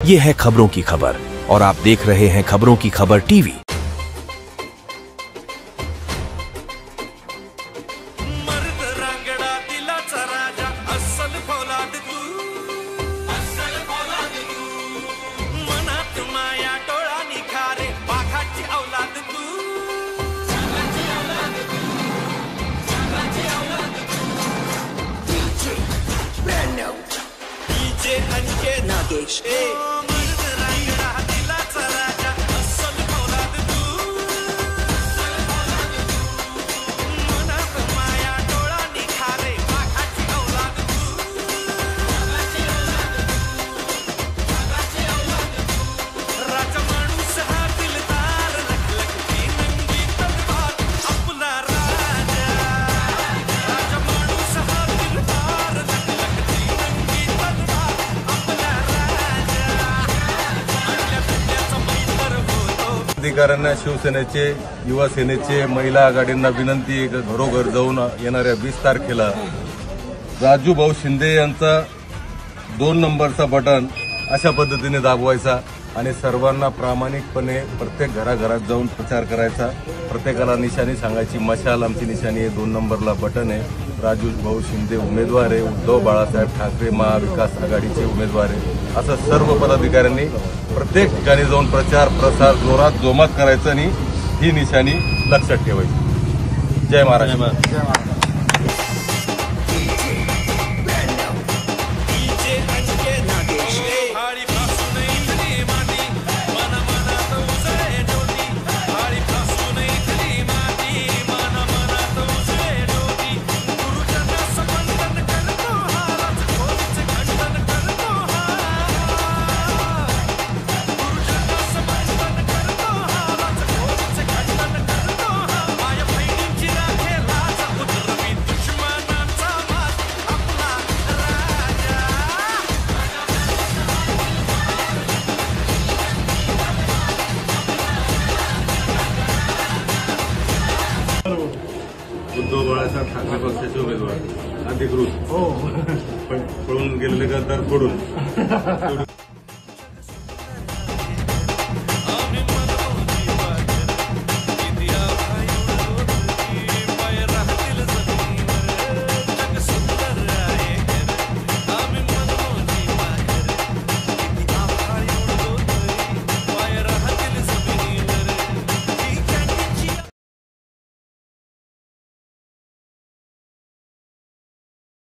ये है खबरों की खबर और आप देख रहे हैं खबरों की खबर टीवी। नागेश अधिकाऱ्यांना शिवसेनेचे युवा सेनेचे महिला आघाडींना विनंती आहे की घरोघर जाऊन येणाऱ्या 20 तारखेला राजू भाऊ शिंदे यांचा 2 नंबरचा बटन अशा पद्धतीने दाबवायचा आणि सर्वांना प्रामाणिकपणे प्रत्येक घराघरात जाऊन प्रचार करायचा। प्रत्येकाला निशाणी सांगायची, मशाल आमची निशाणी आहे, 2 नंबरला बटन आहे, राजू भाऊ शिंदे उमेदवार आहे, उद्धव बाळासाहेब ठाकरे महाविकास आघाडीचे उमेदवार आहे, असं सर्व पदाधिकाऱ्यांनी प्रत्येक ठिकाणी जाऊन प्रचार प्रसार जोरात जोमात करायचं आणि ही निशाणी लक्षात ठेवायची। जय महाराष्ट्र। उद्धव बाळासाहेब ठाकरे पक्षाचे उमेदवार अधिकृत पळून गेलेले गद्दार फोडून